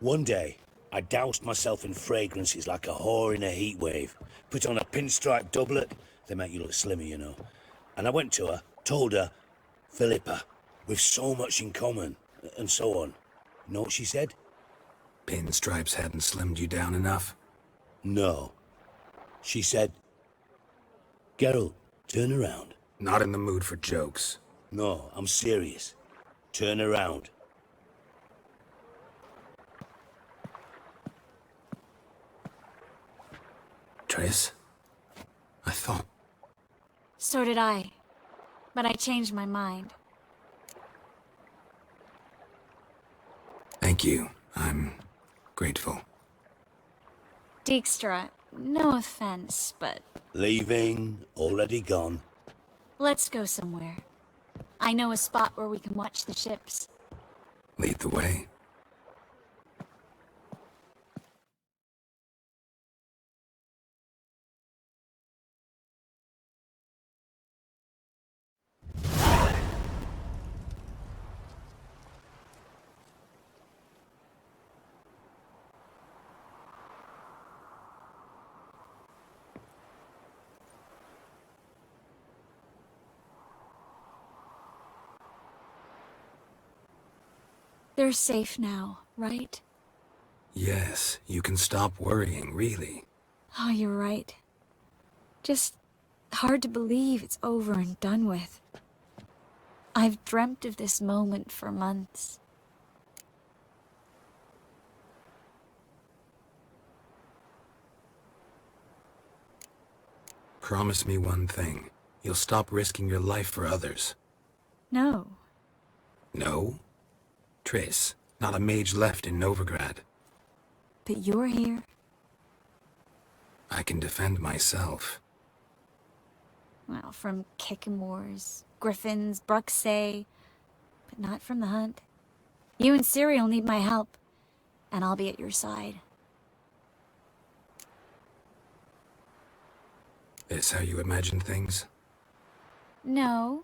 One day, I doused myself in fragrances like a whore in a heatwave, put on a pinstripe doublet, they make you look slimmer, you know, and I went to her, told her, Philippa, we've so much in common, and so on. You know what she said? Pinstripes hadn't slimmed you down enough? No. She said, Geralt, turn around. Not in the mood for jokes. No, I'm serious. Turn around. Triss? I thought... So did I. But I changed my mind. Thank you. I'm grateful. Dijkstra, no offense, but... Leaving, already gone. Let's go somewhere. I know a spot where we can watch the ships. Lead the way. They're safe now, right? Yes, you can stop worrying, really. Oh, you're right. Just hard to believe it's over and done with. I've dreamt of this moment for months. Promise me one thing. You'll stop risking your life for others. No. No? Triss, not a mage left in Novigrad. But you're here. I can defend myself. Well, from Kickamores, Griffins, Bruxay, but not from the hunt. You and Ciri will need my help, and I'll be at your side. This how you imagine things? No.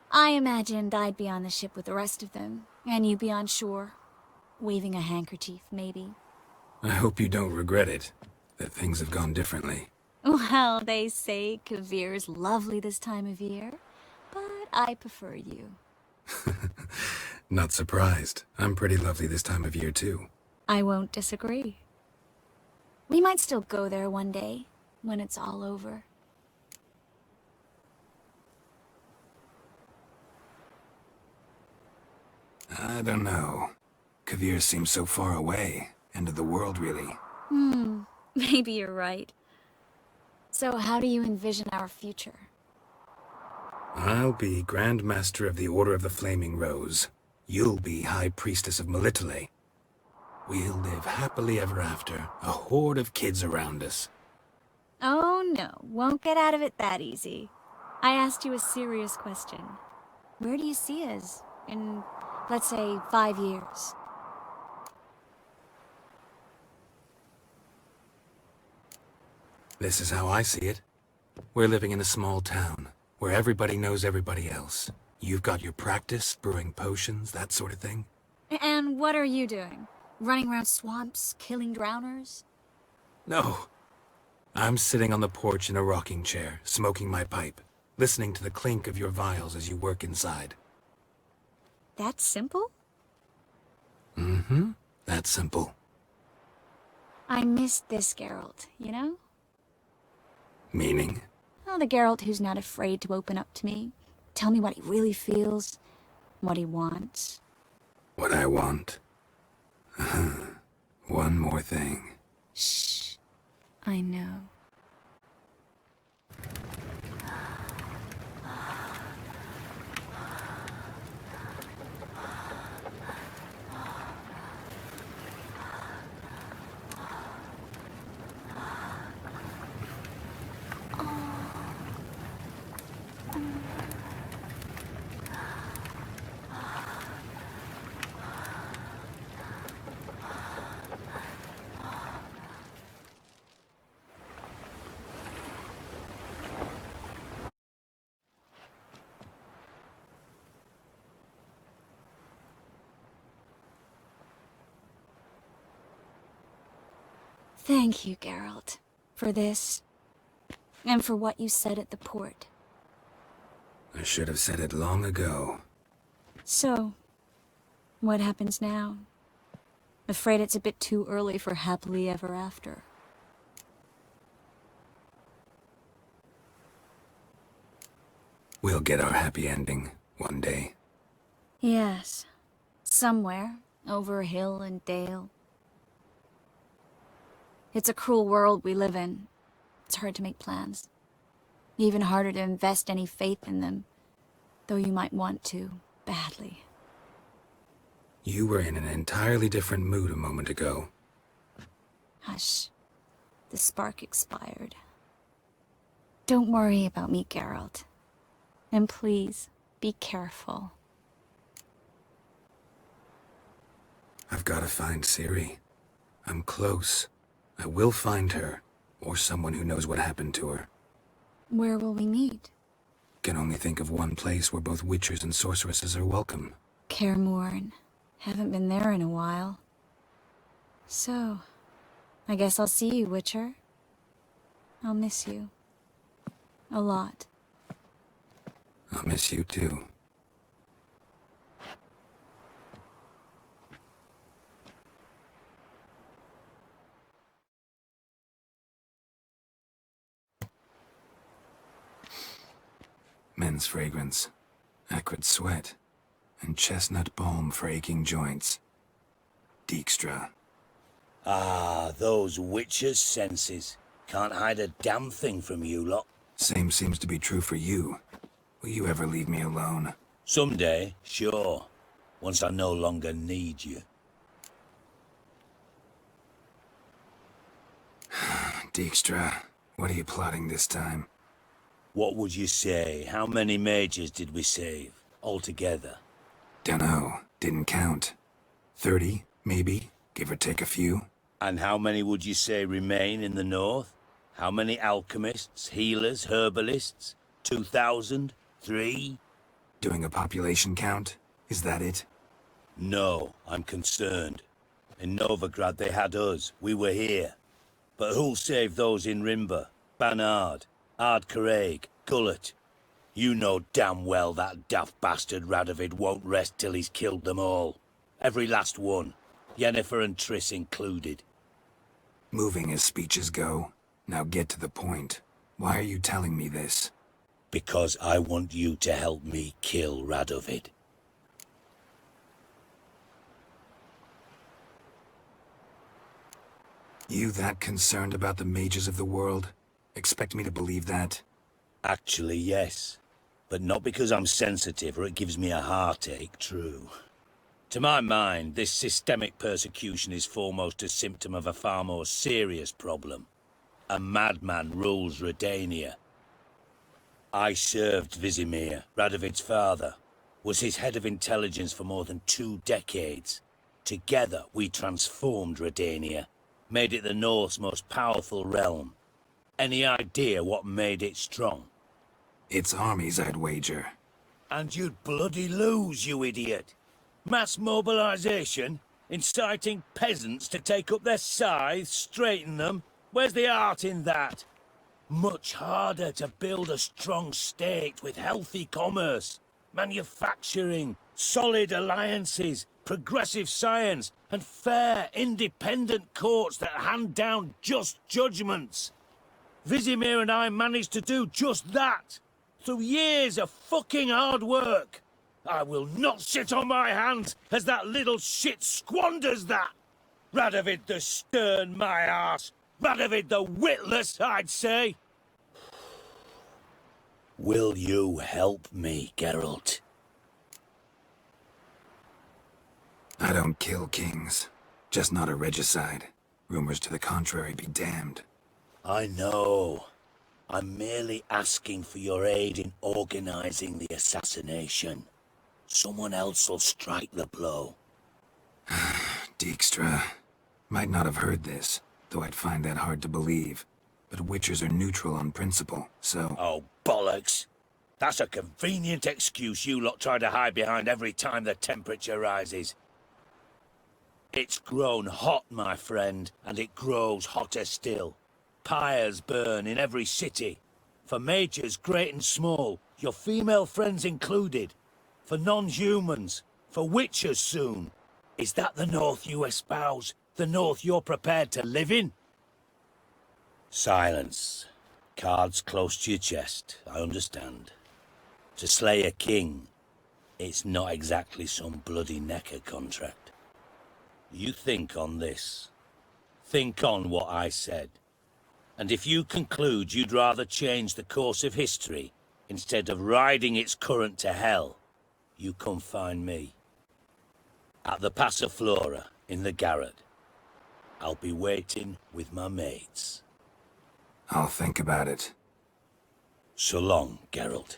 I imagined I'd be on the ship with the rest of them, and you'd be on shore, waving a handkerchief, maybe. I hope you don't regret it, that things have gone differently. Well, they say Kavir's lovely this time of year, but I prefer you. Not surprised. I'm pretty lovely this time of year, too. I won't disagree. We might still go there one day, when it's all over. I don't know. Kavir seems so far away. End of the world, really. Maybe you're right. So how do you envision our future? I'll be Grand Master of the Order of the Flaming Rose. You'll be High Priestess of Melitele. We'll live happily ever after, a horde of kids around us. Oh no, won't get out of it that easy. I asked you a serious question. Where do you see us in, let's say, 5 years? This is how I see it. We're living in a small town, where everybody knows everybody else. You've got your practice, brewing potions, that sort of thing. And what are you doing? Running around swamps, killing drowners? No. I'm sitting on the porch in a rocking chair, smoking my pipe, listening to the clink of your vials as you work inside. That simple? Mm-hmm. That simple. I missed this Geralt, you know? Meaning? Oh, the Geralt who's not afraid to open up to me. Tell me what he really feels, what he wants. What I want? One more thing. Shh. I know. Thank you, Geralt, for this, and for what you said at the port. I should have said it long ago. So, what happens now? Afraid it's a bit too early for happily ever after. We'll get our happy ending, one day. Yes. Somewhere, over hill and dale. It's a cruel world we live in. It's hard to make plans. Even harder to invest any faith in them, though you might want to, badly. You were in an entirely different mood a moment ago. Hush. The spark expired. Don't worry about me, Geralt. And please, be careful. I've got to find Ciri. I'm close. I will find her, or someone who knows what happened to her. Where will we meet? Can only think of one place where both witchers and sorceresses are welcome. Kaer Morhen. Haven't been there in a while. So, I guess I'll see you, Witcher. I'll miss you. A lot. I'll miss you too. men's fragrance, acrid sweat, and chestnut balm for aching joints. Dijkstra. Ah, those witches' senses. Can't hide a damn thing from you lot. Same seems to be true for you. Will you ever leave me alone? Someday, sure. Once I no longer need you. Dijkstra, what are you plotting this time? What would you say? How many mages did we save, altogether? Dunno. Didn't count. 30, maybe? Give or take a few? And how many would you say remain in the north? How many alchemists, healers, herbalists? 2,000? 3? Doing a population count? Is that it? No, I'm concerned. In Novigrad they had us. We were here. But who'll save those in Rimba? Banard, Ardcaraig, Gullet? You know damn well that daft bastard Radovid won't rest till he's killed them all. Every last one. Yennefer and Triss included. Moving as speeches go. Now get to the point. Why are you telling me this? Because I want you to help me kill Radovid. You that concerned about the mages of the world? Expect me to believe that? Actually, yes. But not because I'm sensitive or it gives me a heartache, true. To my mind, this systemic persecution is foremost a symptom of a far more serious problem. A madman rules Redania. I served Vizimir, Radovid's father, was his head of intelligence for more than 2 decades. Together, we transformed Redania, made it the North's most powerful realm. Any idea what made it strong? Its armies, I'd wager. And you'd bloody lose, you idiot. Mass mobilization? Inciting peasants to take up their scythes, straighten them? Where's the art in that? Much harder to build a strong state with healthy commerce, manufacturing, solid alliances, progressive science, and fair, independent courts that hand down just judgments. Vizimir and I managed to do just that, through years of fucking hard work. I will not sit on my hands as that little shit squanders that. Radovid the stern, my arse. Radovid the witless, I'd say. Will you help me, Geralt? I don't kill kings. Just not a regicide. Rumors to the contrary be damned. I know. I'm merely asking for your aid in organizing the assassination. Someone else will strike the blow. Dijkstra. Might not have heard this, though I'd find that hard to believe. But Witchers are neutral on principle, so... Oh, bollocks! That's a convenient excuse you lot try to hide behind every time the temperature rises. It's grown hot, my friend, and it grows hotter still. Pyres burn in every city. For mages great and small, your female friends included. For non-humans, for witchers soon. Is that the North you espouse? The North you're prepared to live in? Silence. Cards close to your chest, I understand. To slay a king, it's not exactly some bloody necker contract. You think on this. Think on what I said. And if you conclude you'd rather change the course of history instead of riding its current to hell, you come find me. At the Passiflora, in the garret. I'll be waiting with my mates. I'll think about it. So long, Geralt.